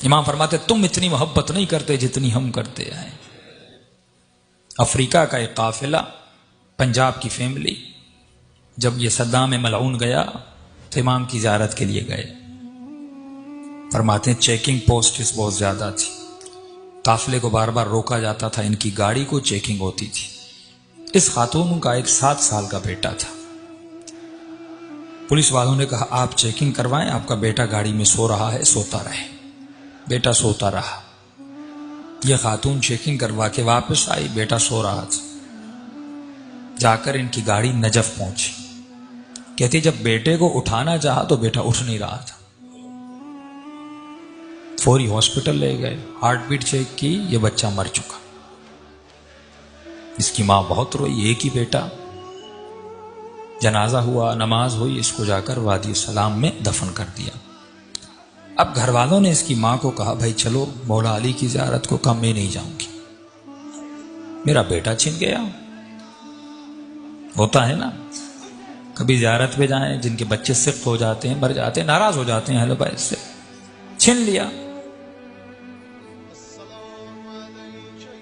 امام فرماتے تم اتنی محبت نہیں کرتے جتنی ہم کرتے ہیں۔ افریقہ کا ایک قافلہ، پنجاب کی فیملی، جب یہ صدام ملعون گیا تو امام کی زیارت کے لیے گئے۔ فرماتے ہیں چیکنگ پوسٹس بہت زیادہ تھی، قافلے کو بار بار روکا جاتا تھا، ان کی گاڑی کو چیکنگ ہوتی تھی۔ اس خاتون کا ایک 7 سال کا بیٹا تھا۔ پولیس والوں نے کہا آپ چیکنگ کروائیں، آپ کا بیٹا گاڑی میں سو رہا ہے، سوتا رہے۔ بیٹا سوتا رہا۔ یہ خاتون چیکنگ کروا کے واپس آئی، بیٹا سو رہا تھا۔ جا کر ان کی گاڑی نجف پہنچی۔ کہتی جب بیٹے کو اٹھانا چاہا تو بیٹا اٹھ نہیں رہا تھا۔ فوری ہاسپٹل لے گئے، ہارٹ بیٹ چیک کی، یہ بچہ مر چکا۔ اس کی ماں بہت روئی، ایک ہی بیٹا۔ جنازہ ہوا، نماز ہوئی، اس کو جا کر وادی السلام میں دفن کر دیا۔ اب گھر والوں نے اس کی ماں کو کہا بھائی چلو مولا علی کی زیارت کو، کہا میں نہیں جاؤں گی، میرا بیٹا چھن گیا۔ ہوتا ہے نا، کبھی زیارت پہ جائیں، جن کے بچے سخت ہو جاتے ہیں، مر جاتے ہیں، ناراض ہو جاتے ہیں اہل بیت سے، چھن لیا۔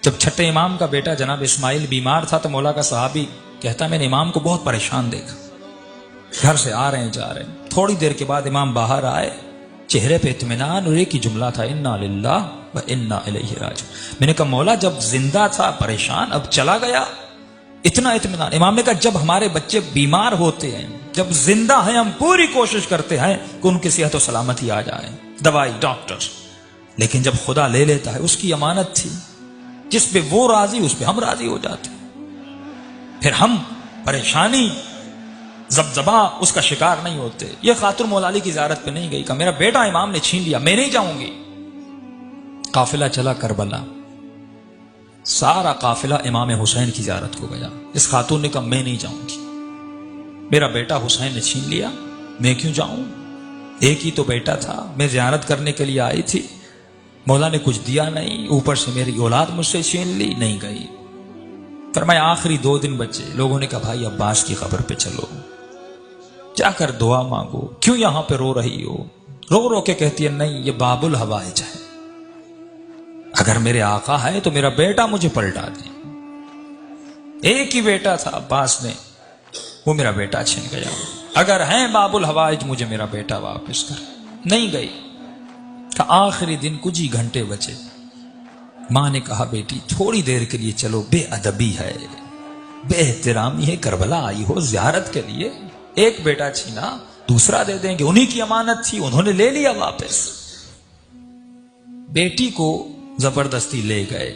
جب چھٹے امام کا بیٹا جناب اسماعیل بیمار تھا تو مولا کا صحابی کہتا میں نے امام کو بہت پریشان دیکھا، گھر سے آ رہے ہیں جا رہے ہیں۔ تھوڑی دیر کے بعد امام باہر آئے، چہرے پہ اطمینان، اور ایک ہی جملہ تھا انا للہ و انا الیہ راجعون۔ میں نے کہا مولا جب زندہ تھا پریشان، اب چلا گیا اتنا اطمینان۔ امام نے کہا جب ہمارے بچے بیمار ہوتے ہیں، جب زندہ ہیں، ہم پوری کوشش کرتے ہیں کہ ان کی صحت و سلامتی آ جائے، دوائی ڈاکٹر، لیکن جب خدا لے لیتا ہے، اس کی امانت تھی، جس پہ وہ راضی اس پہ ہم راضی ہو جاتے ہیں۔ پھر ہم پریشانی زبزبا اس کا شکار نہیں ہوتے۔ یہ خاتون مولا علی کی زیارت پہ نہیں گئی، کہا میرا بیٹا امام نے چھین لیا، میں نہیں جاؤں گی۔ قافلہ چلا کربلا، سارا قافلہ امام حسین کی زیارت کو گیا۔ اس خاتون نے کہا میں نہیں جاؤں گی، میرا بیٹا حسین نے چھین لیا، میں کیوں جاؤں، ایک ہی تو بیٹا تھا، میں زیارت کرنے کے لیے آئی تھی، مولا نے کچھ دیا نہیں، اوپر سے میری اولاد مجھ سے چھین لی، نہیں گئی۔ فرمایا آخری 2 دن بچے، لوگوں نے کہا بھائی عباس کی قبر پہ چلو، جا کر دعا مانگو، کیوں یہاں پہ رو رہی ہو؟ رو رو کے کہتی ہے نہیں یہ باب الحوائج ہے، اگر میرے آقا ہے تو میرا بیٹا مجھے پلٹا دے۔ ایک ہی بیٹا تھا عباس نے، وہ میرا بیٹا چھن گیا، اگر ہیں باب الحوائج مجھے میرا بیٹا واپس کر۔ نہیں گئی۔ کہ آخری دن کچھ ہی گھنٹے بچے، ماں نے کہا بیٹی تھوڑی دیر کے لیے چلو، بے ادبی ہے، بے احترامی ہے، کربلا آئی ہو زیارت کے لیے، ایک بیٹا چھینا دوسرا دے دیں گے، انہی کی امانت تھی، انہوں نے لے لیا واپس۔ بیٹی کو زبردستی لے گئے۔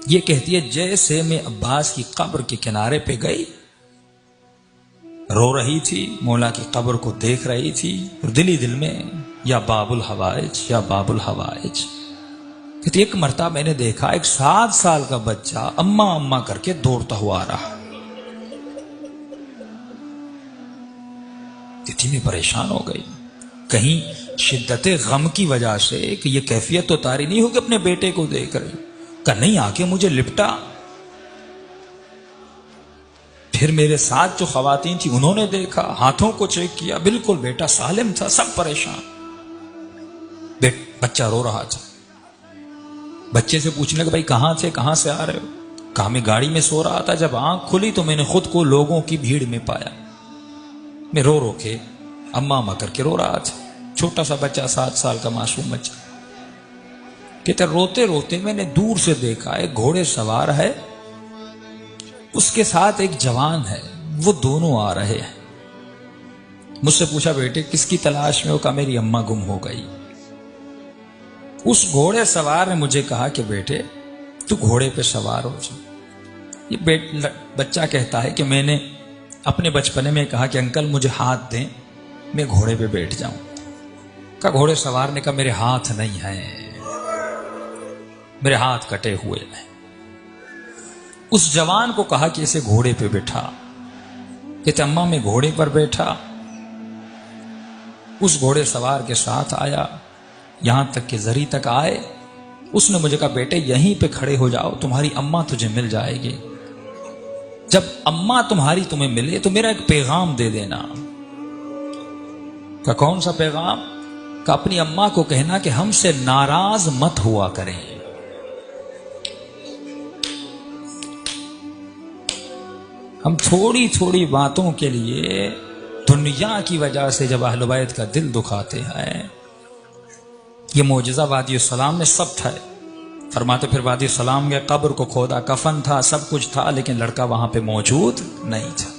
یہ کہتی ہے جیسے میں عباس کی قبر کے کنارے پہ گئی، رو رہی تھی، مولا کی قبر کو دیکھ رہی تھی، اور دلی دل میں یا باب الحوائج یا باب الحوائج۔ کہتی ایک مرتبہ میں نے دیکھا ایک 7 سال کا بچہ اماں اماں کر کے دوڑتا ہوا آ رہا۔ کہتی میں پریشان ہو گئی، کہیں شدت غم کی وجہ سے کہ یہ کیفیت تو طاری نہیں ہوگی اپنے بیٹے کو دیکھ رہے، کہ نہیں آ کے مجھے لپٹا۔ پھر میرے ساتھ جو خواتین تھی انہوں نے دیکھا، ہاتھوں کو چیک کیا، بالکل بیٹا سالم تھا، سب پریشان۔ بچہ رو رہا تھا۔ بچے سے پوچھنے لگا بھائی کہاں تھے، کہاں سے آ رہے ہو؟ کہا میں گاڑی میں سو رہا تھا، جب آنکھ کھلی تو میں نے خود کو لوگوں کی بھیڑ میں پایا، میں رو رو کے اماں اماں کر کے رو رہا تھا۔ چھوٹا سا بچہ، 7 سال کا معصوم بچہ۔ کہتے روتے روتے میں نے دور سے دیکھا ایک گھوڑے سوار ہے، اس کے ساتھ ایک جوان ہے، وہ دونوں آ رہے ہیں۔ مجھ سے پوچھا بیٹے کس کی تلاش میں ہو؟ کہا میری اماں گم ہو گئی۔ اس گھوڑے سوار نے مجھے کہا کہ بیٹے تو گھوڑے پہ سوار ہو جا۔ یہ بچہ کہتا ہے کہ میں نے اپنے بچپنے میں کہا کہ انکل مجھے ہاتھ دیں، میں گھوڑے پہ بیٹھ جاؤں۔ کہا گھوڑے سوار نے کہا میرے ہاتھ نہیں ہیں، میرے ہاتھ کٹے ہوئے ہیں۔ اس جوان کو کہا کہ اسے گھوڑے پہ بٹھا۔ کہتے اماں میں گھوڑے پر بیٹھا، اس گھوڑے سوار کے ساتھ آیا، یہاں تک کہ زری تک آئے۔ اس نے مجھے کہا بیٹے یہیں پہ کھڑے ہو جاؤ، تمہاری اماں تجھے مل جائے گی، جب اماں تمہاری تمہیں ملے تو میرا ایک پیغام دے دینا۔ کہ کون سا پیغام؟ کہ اپنی اماں کو کہنا کہ ہم سے ناراض مت ہوا کریں. ہم تھوڑی تھوڑی باتوں کے لیے دنیا کی وجہ سے جب اہل بیت کا دل دکھاتے ہیں. یہ معجزہ وادی السلام میں سب تھا. فرماتے پھر وادی السلام کے قبر کو کھودا، کفن تھا، سب کچھ تھا، لیکن لڑکا وہاں پہ موجود نہیں تھا.